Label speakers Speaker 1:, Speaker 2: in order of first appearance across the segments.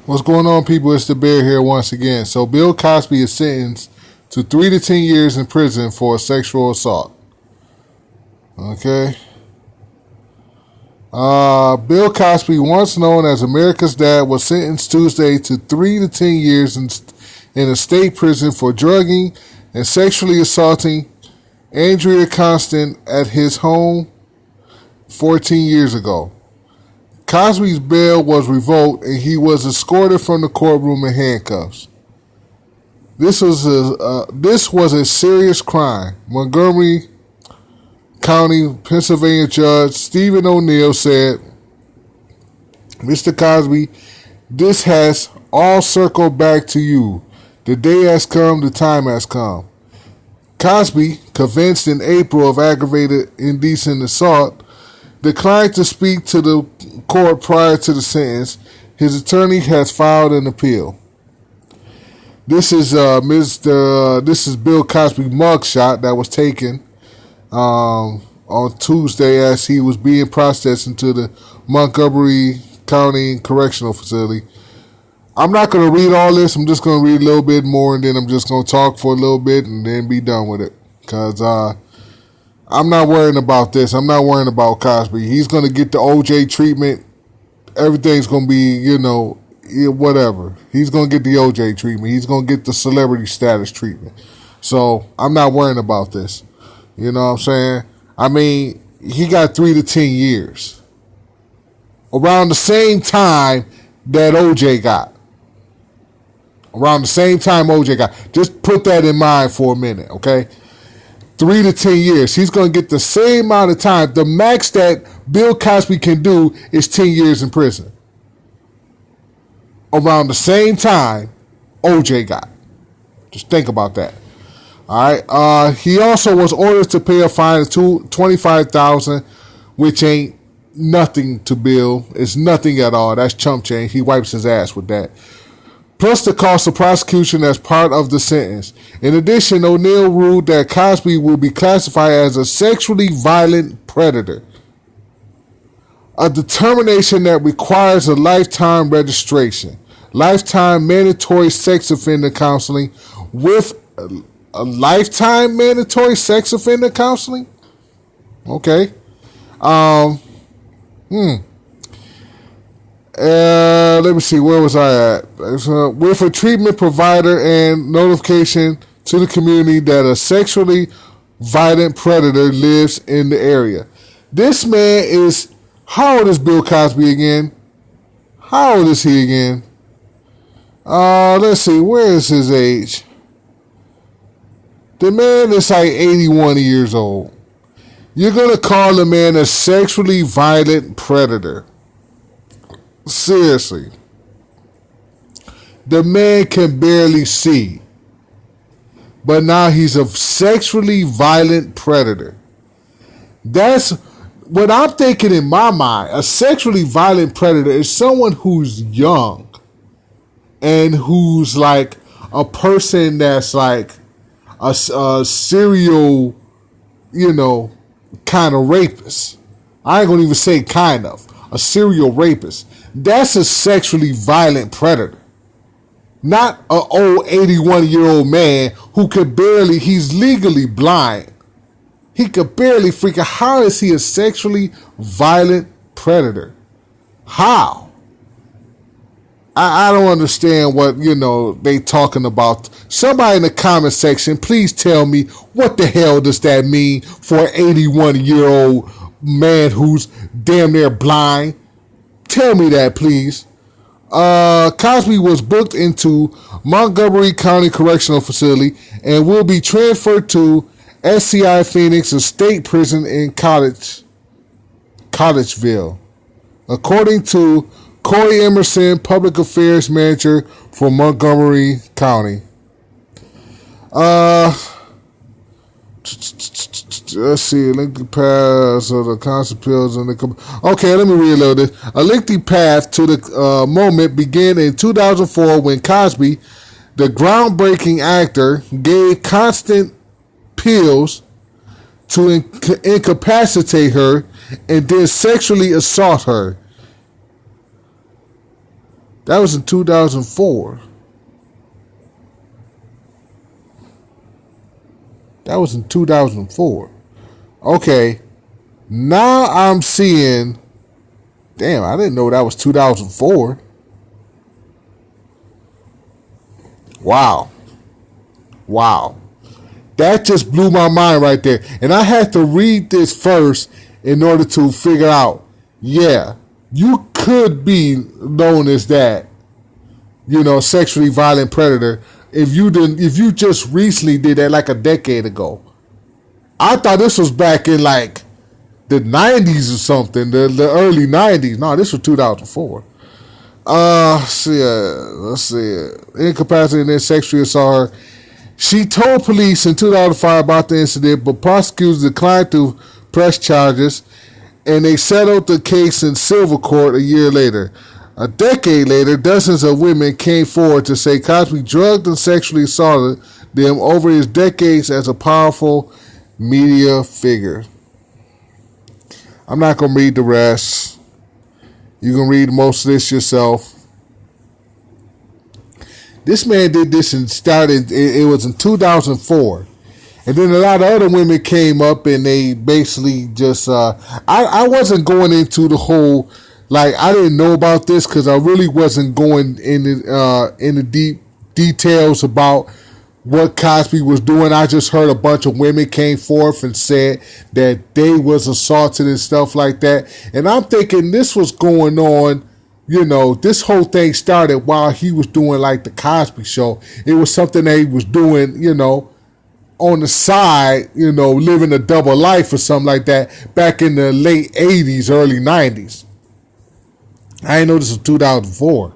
Speaker 1: What's going on, people? It's the Bear here once again. So, Bill Cosby is sentenced to 3 to 10 years in prison for sexual assault. Okay. Bill Cosby, once known as America's Dad, was sentenced Tuesday to 3 to 10 years in a state prison for drugging and sexually assaulting Andrea Constant at his home 14 years ago. Cosby's bail was revoked and he was escorted from the courtroom in handcuffs. This was a serious crime. Montgomery County, Pennsylvania Judge Stephen O'Neill said, "Mr. Cosby, this has all circled back to you. The day has come, the time has come." Cosby, convinced in April of aggravated indecent assault, declined to speak to the court prior to the sentence. His attorney has filed an appeal. This is Bill Cosby mugshot that was taken on Tuesday as he was being processed into the Montgomery County Correctional Facility. I'm not going to read all this. I'm just going to read a little bit more, and then I'm just going to talk for a little bit and then be done with it. Because I'm not worrying about this. I'm not worrying about Cosby. He's going to get the OJ treatment. Everything's going to be, whatever. He's going to get the OJ treatment. He's going to get the celebrity status treatment. So I'm not worrying about this. You know what I'm saying? I mean, he got 3 to 10 years. Around the same time that OJ got. Around the same time OJ got. Just put that in mind for a minute, okay? 3 to 10 years. He's going to get the same amount of time. The max that Bill Cosby can do is 10 years in prison. Around the same time OJ got. Just think about that. All right. He also was ordered to pay a fine of $25,000, which ain't nothing to Bill. It's nothing at all. That's chump change. He wipes his ass with that. Plus the cost of prosecution as part of the sentence. In addition, O'Neill ruled that Cosby will be classified as a sexually violent predator, a determination that requires a lifetime registration, lifetime mandatory sex offender counseling with a lifetime mandatory sex offender counseling? Okay. Let me see, where was I at? With a treatment provider and notification to the community that a sexually violent predator lives in the area. This man is, how old is Bill Cosby again? How old is he again? Let's see, where is his age? The man is like 81 years old. You're going to call the man a sexually violent predator. Seriously. The man can barely see. But now he's a sexually violent predator. That's what I'm thinking in my mind. A sexually violent predator is someone who's young and who's like a person that's like a serial, kind of rapist. I ain't gonna even say kind of. A serial rapist. That's a sexually violent predator. Not an old 81-year-old man who could barely, he's legally blind. He could barely freaking, how is he a sexually violent predator? How? I don't understand what, they talking about. Somebody in the comment section, please tell me what the hell does that mean for an 81-year-old man who's damn near blind? Tell me that, please. Cosby was booked into Montgomery County Correctional Facility and will be transferred to SCI Phoenix, a state prison in Collegeville. According to Corey Emerson, Public Affairs Manager for Montgomery County. Let's see, a lengthy path of the constables and the. Okay, let me read a little bit. A lengthy path to the moment began in 2004 when Cosby, the groundbreaking actor, gave Constant pills to incapacitate her and then sexually assault her. That was in 2004. That was in 2004. Okay. Now I'm seeing. Damn, I didn't know that was 2004. Wow. Wow. That just blew my mind right there. And I had to read this first in order to figure out, yeah, you could be known as that, sexually violent predator if you just recently did that like a decade ago. I thought this was back in like the 90s or something, the early 90s. No, this was 2004. Let's see. Incapacitated and sexually assault her. She told police in 2005 about the incident, but prosecutors declined to press charges, and they settled the case in civil court a year later. A decade later, dozens of women came forward to say Cosby drugged and sexually assaulted them over his decades as a powerful media figure. I'm not going to read the rest. You can read most of this yourself. This man did this and started, it was in 2004. And then a lot of other women came up and they basically just, I wasn't going into the whole, like, I didn't know about this because I really wasn't going in the deep details about what Cosby was doing. I just heard a bunch of women came forth and said that they was assaulted and stuff like that. And I'm thinking this was going on, this whole thing started while he was doing like the Cosby Show. It was something that he was doing, on the side, living a double life or something like that back in the late 80s, early 90s. I didn't know this was 2004.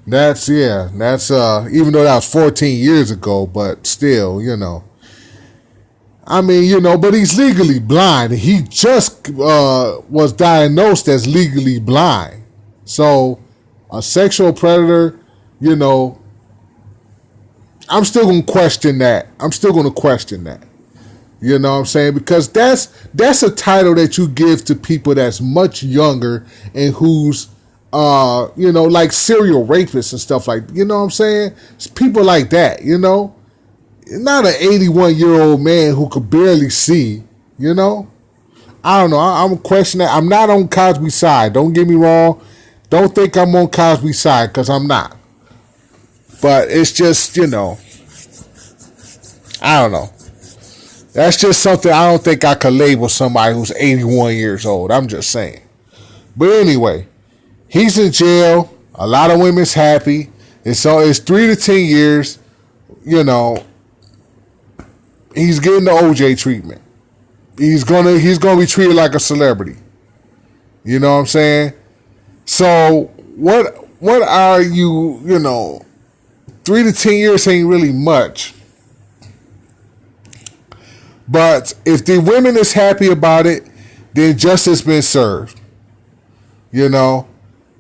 Speaker 1: That's even though that was 14 years ago, but still, I mean, but he's legally blind. He just was diagnosed as legally blind. So, a sexual predator, I'm still going to question that. You know what I'm saying? Because that's a title that you give to people that's much younger and who's, like serial rapists and stuff like, you know what I'm saying? It's people like that, Not an 81-year-old man who could barely see, I don't know. I'm questioning that. I'm not on Cosby's side. Don't get me wrong. Don't think I'm on Cosby's side, because I'm not. But it's just, I don't know. That's just something I don't think I could label somebody who's 81 years old. I'm just saying. But anyway, he's in jail. A lot of women's happy. And so it's 3 to 10 years. He's getting the OJ treatment. He's gonna be treated like a celebrity. You know what I'm saying? So what are you, 3 to 10 years ain't really much. But if the women is happy about it, then justice been served.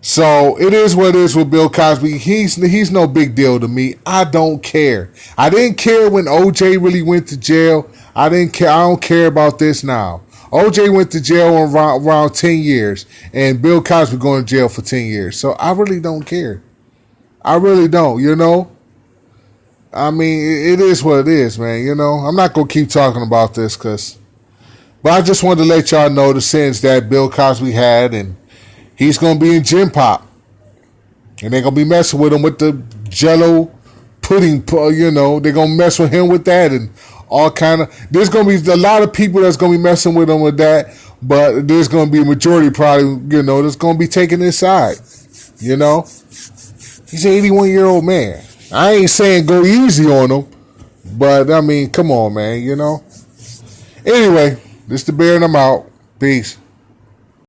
Speaker 1: So it is what it is with Bill Cosby. He's no big deal to me. I don't care. I didn't care when OJ really went to jail. I didn't care. I don't care about this now. OJ went to jail around 10 years, and Bill Cosby going to jail for 10 years. So I really don't care. I really don't, I mean, it is what it is, man, I'm not going to keep talking about this, but I just wanted to let y'all know the sins that Bill Cosby had, and he's going to be in Gym Pop. And they're going to be messing with him with the Jell-O pudding, they're going to mess with him with that, and all kind of, there's going to be a lot of people that's going to be messing with him with that, but there's going to be a majority probably, that's going to be taking his side, He's an 81-year-old man. I ain't saying go easy on him, but I mean, come on, man, Anyway, this the Bear and I'm out. Peace.